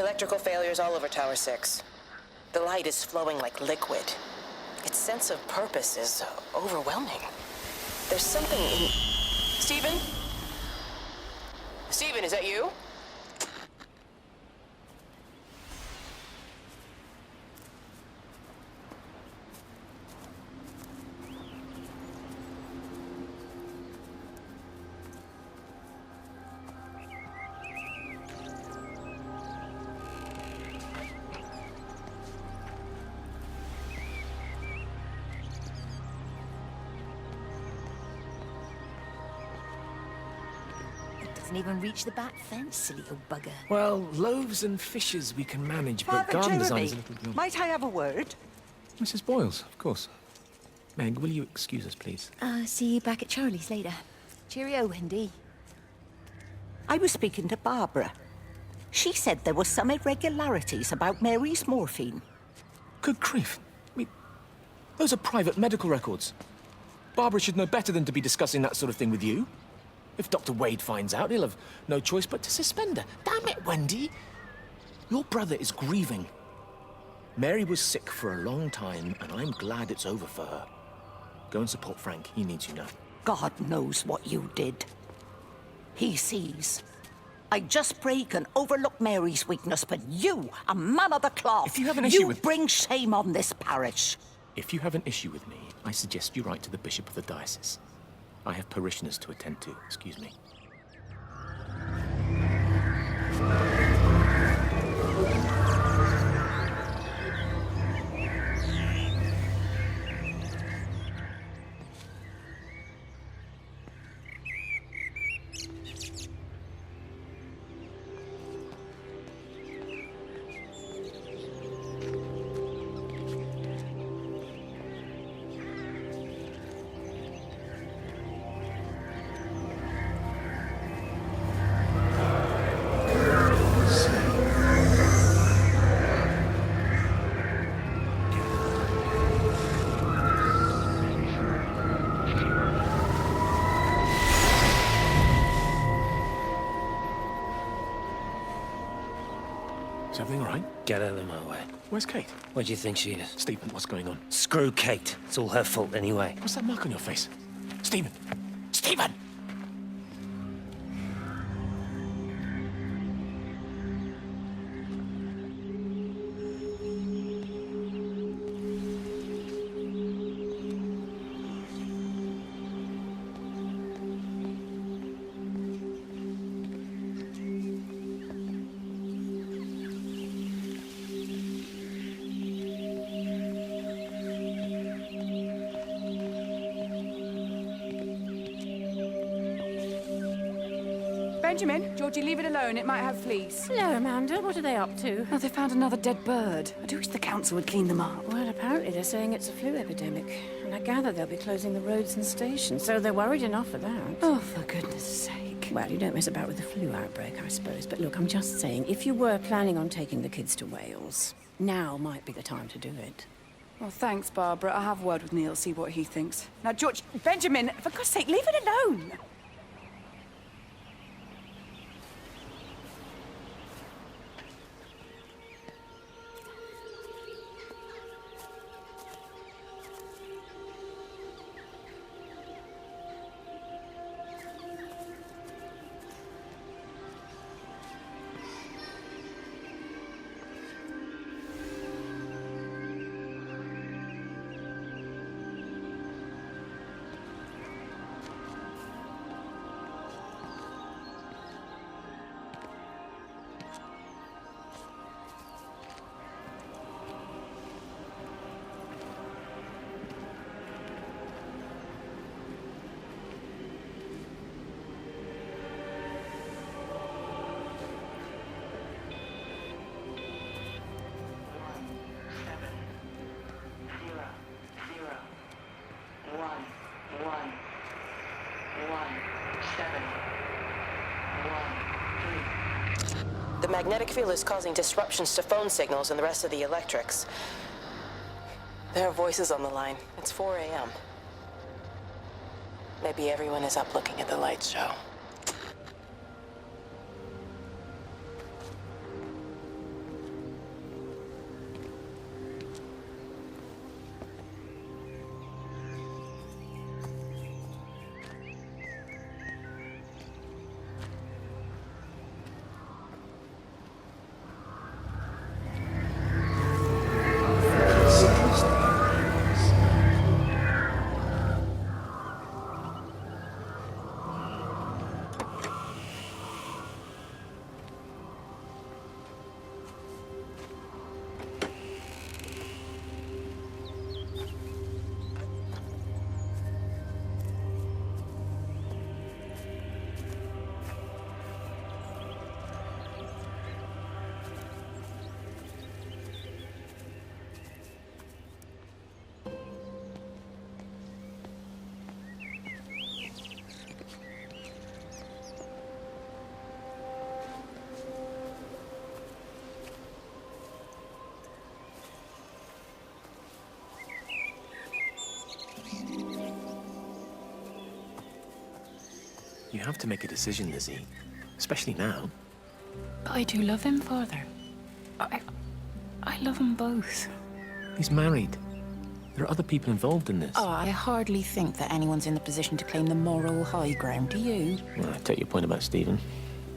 Electrical failures all over Tower 6. The light is flowing like liquid. Its sense of purpose is overwhelming. There's something in... Stephen? Stephen, is that you? Doesn't even reach the back fence, silly old bugger. Well, loaves and fishes we can manage, but Father garden Jeremy, design's a little... might I have a word? Mrs. Boyles, of course. Meg, will you excuse us, please? See you back at Charlie's later. Cheerio, Wendy. I was speaking to Barbara. She said there were some irregularities about Mary's morphine. Good grief. I mean, those are private medical records. Barbara should know better than to be discussing that sort of thing with you. If Dr. Wade finds out, he'll have no choice but to suspend her. Damn it, Wendy! Your brother is grieving. Mary was sick for a long time, and I'm glad it's over for her. Go and support Frank. He needs you now. God knows what you did. He sees. I just break and overlook Mary's weakness, but you, a man of the cloth, If you have an issue you with... bring shame on this parish. If you have an issue with me, I suggest you write to the Bishop of the Diocese. I have parishioners to attend to. Excuse me. Is everything all right? Get out of my way. Where's Kate? What do you think she is? Stephen, what's going on? Screw Kate. It's all her fault anyway. What's that mark on your face? Stephen! Stephen! Benjamin, Georgie, leave it alone. It might have fleas. Hello, Amanda. What are they up to? Oh, they found another dead bird. I do wish the council would clean them up. Well, apparently they're saying it's a flu epidemic. And I gather they'll be closing the roads and stations, so they're worried enough for that. Oh, for goodness sake. Well, you don't mess about with the flu outbreak, I suppose. But look, I'm just saying, if you were planning on taking the kids to Wales, now might be the time to do it. Well, thanks, Barbara. I'll have a word with Neil, see what he thinks. Now, George, Benjamin, for God's sake, leave it alone. The magnetic field is causing disruptions to phone signals and the rest of the electrics. There are voices on the line. It's 4 a.m. Maybe everyone is up looking at the light show. You have to make a decision, Lizzie. Especially now. But I do love him, Father. I love them both. He's married. There are other people involved in this. Oh, I hardly think that anyone's in the position to claim the moral high ground, do you? Well, I take your point about Stephen.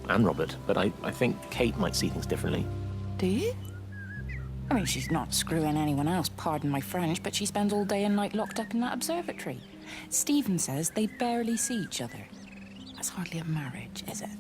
And Robert. But I think Kate might see things differently. Do you? I mean, she's not screwing anyone else, pardon my French, but she spends all day and night locked up in that observatory. Stephen says they barely see each other. That's hardly a marriage, is it?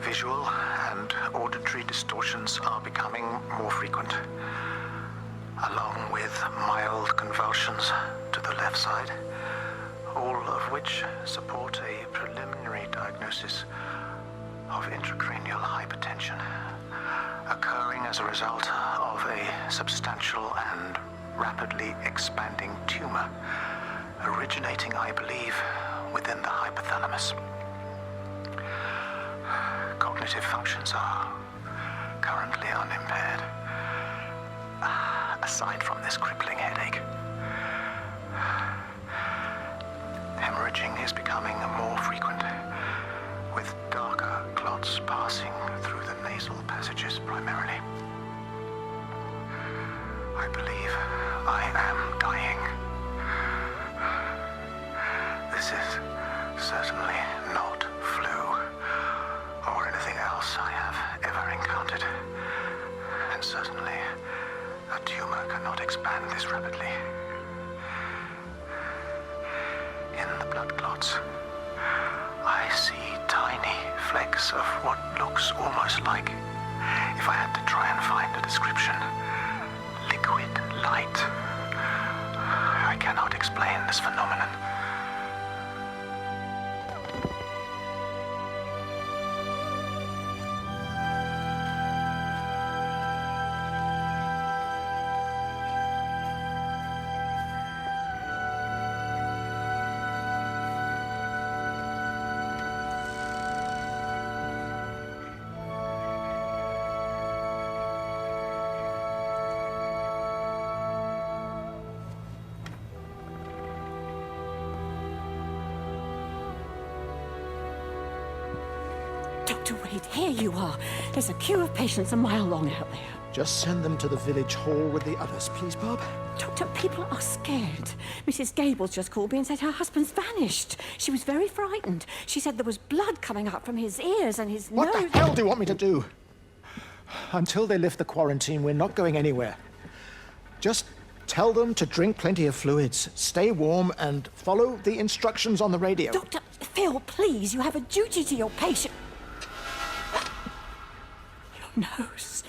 Visual and auditory distortions are becoming more frequent, along with mild convulsions to the left side, all of which support a preliminary diagnosis of intracranial hypertension, occurring as a result of a substantial and rapidly expanding tumor, originating, I believe, within the hypothalamus. Cognitive functions are currently unimpaired, aside from this crippling headache. Hemorrhaging is becoming more frequent, with darker clots passing through the nasal passages primarily. I believe I am dying. This is certainly not flu or anything else I have ever encountered. And certainly, a tumor cannot expand this rapidly. In the blood clots, I see tiny flecks of what looks almost like, if I had to try and find a description, liquid light. I cannot explain this phenomenon. Dr. Wade, here you are. There's a queue of patients a mile long out there. Just send them to the village hall with the others, please, Bob. Doctor, people are scared. Mrs. Gables just called me and said her husband's vanished. She was very frightened. She said there was blood coming up from his ears and his nose. What the hell do you want me to do? Until they lift the quarantine, we're not going anywhere. Just tell them to drink plenty of fluids, stay warm, and follow the instructions on the radio. Dr. Phil, please, you have a duty to your patient. Your nose.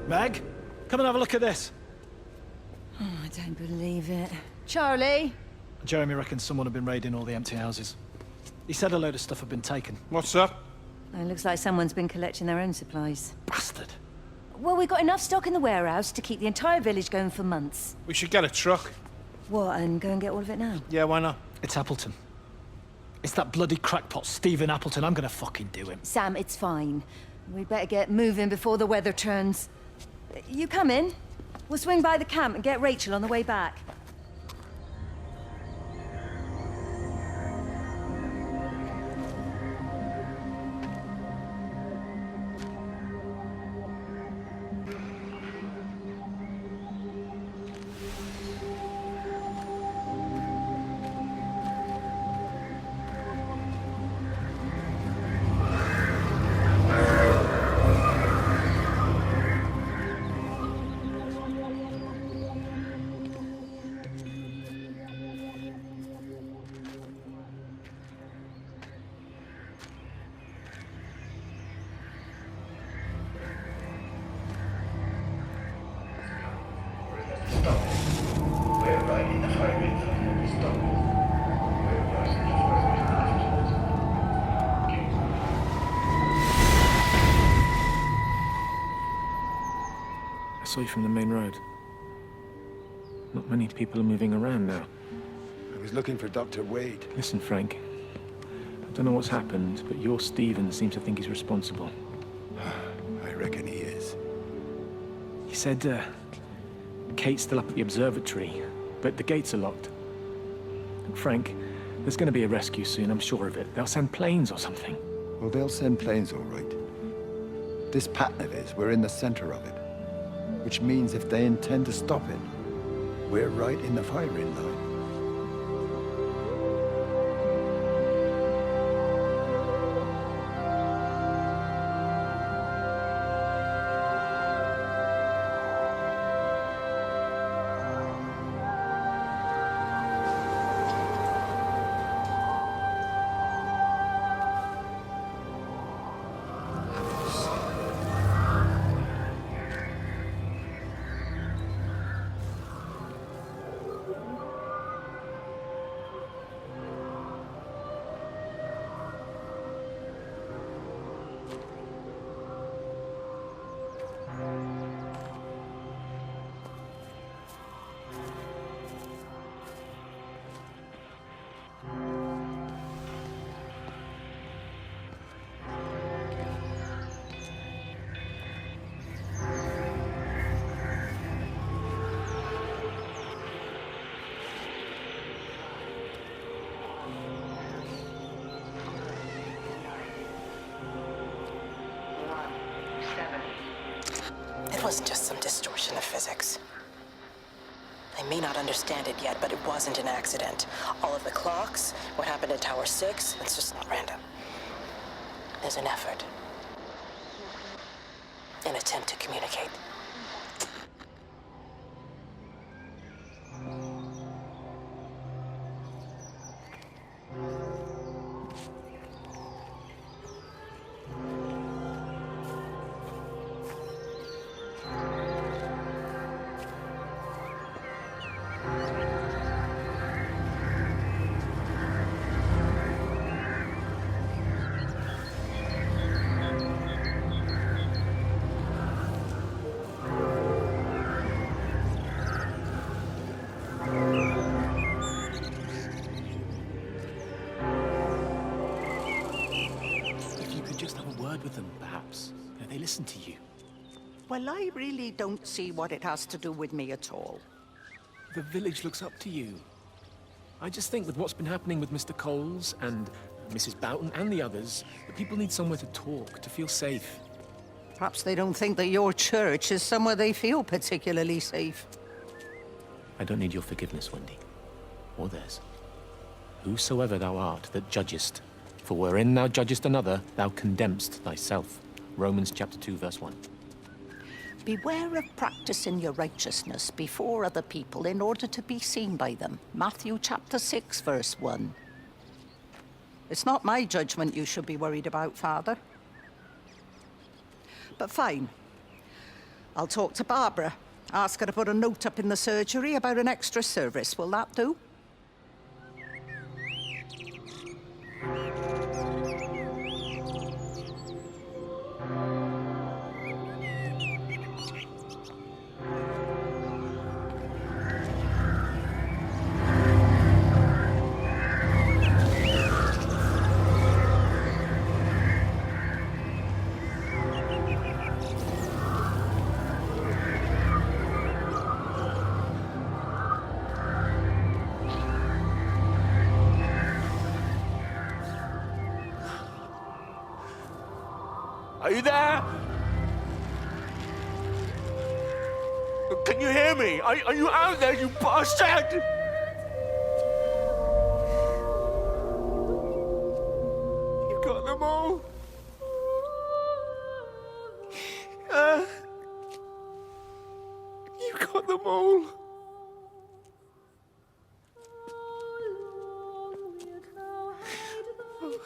Meg, come and have a look at this. Oh, I don't believe it. Charlie? Jeremy reckons someone had been raiding all the empty houses. He said a load of stuff had been taken. What's up? It looks like someone's been collecting their own supplies. Bastard. Well, we've got enough stock in the warehouse to keep the entire village going for months. We should get a truck. What, and go and get all of it now? Yeah, why not? It's Appleton. It's that bloody crackpot, Stephen Appleton. I'm gonna fucking do him. Sam, it's fine. We'd better get moving before the weather turns. You come in. We'll swing by the camp and get Rachel on the way back. I saw you from the main road. Not many people are moving around now. I was looking for Dr. Wade. Listen, Frank. I don't know what's happened, but your Stephen seems to think he's responsible. I reckon he is. He said, Kate's still up at the observatory, but the gates are locked. And Frank, there's going to be a rescue soon, I'm sure of it. They'll send planes or something. Well, they'll send planes, all right. This pattern of his, we're in the center of it. Which means if they intend to stop it, we're right in the firing line. It wasn't just some distortion of physics. I may not understand it yet, but it wasn't an accident. All of the clocks, what happened at Tower 6, it's just not random. There's an effort. An attempt to communicate. With them, perhaps. They listen to you. Well, I really don't see what it has to do with me at all. The village looks up to you. I just think with what's been happening with Mr. Coles and Mrs. Boughton and the others, that people need somewhere to talk, to feel safe. Perhaps they don't think that your church is somewhere they feel particularly safe. I don't need your forgiveness, Wendy. Or theirs. Whosoever thou art that judgest, for wherein thou judgest another, thou condemnest thyself. Romans chapter 2, verse 1. Beware of practicing your righteousness before other people in order to be seen by them. Matthew chapter 6, verse 1. It's not my judgment you should be worried about, Father. But fine. I'll talk to Barbara. Ask her to put a note up in the surgery about an extra service. Will that do? Are you there? Can you hear me? Are you out there, you bastard? You got them all. You got them all. Oh,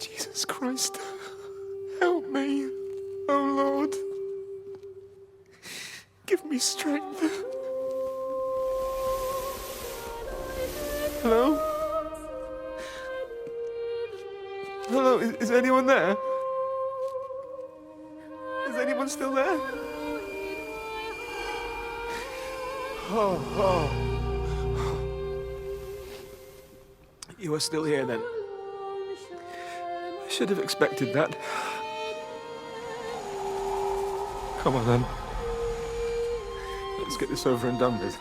Jesus Christ. Help me, oh Lord. Give me strength. Hello? Hello, is anyone there? Is anyone still there? Oh. You are still here then. I should have expected that. Come on, then. Let's get this over and done with.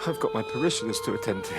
I've got my parishioners to attend to.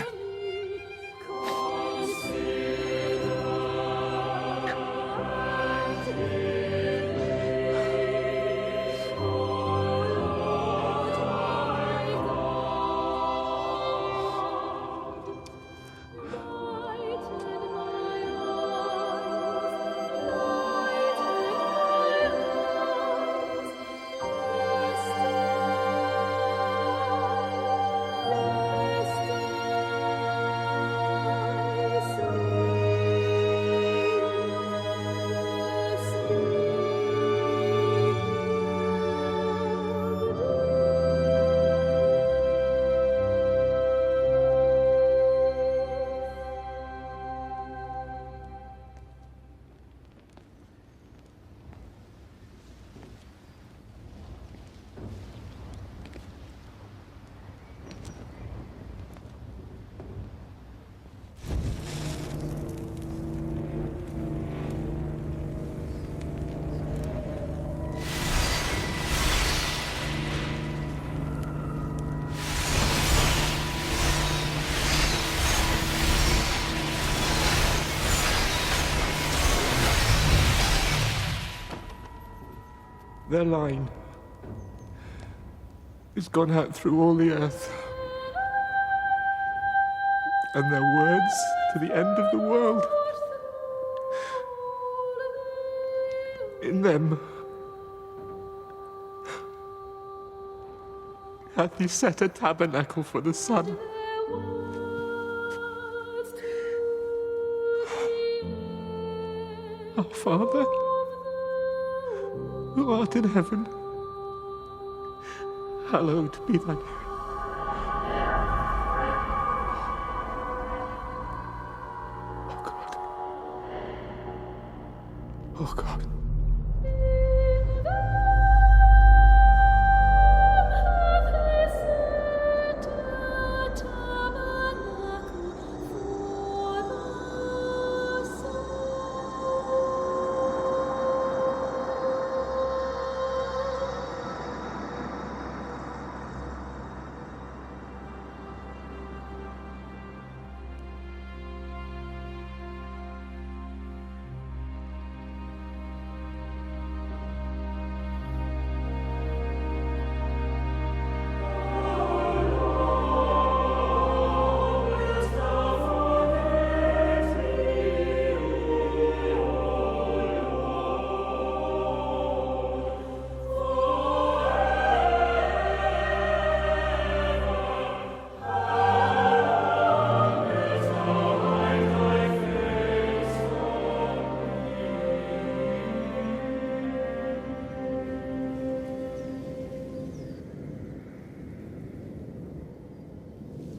Their line has gone out through all the earth, and their words to the end of the world. In them hath he set a tabernacle for the sun. Our Father, who art in heaven, hallowed be thy name.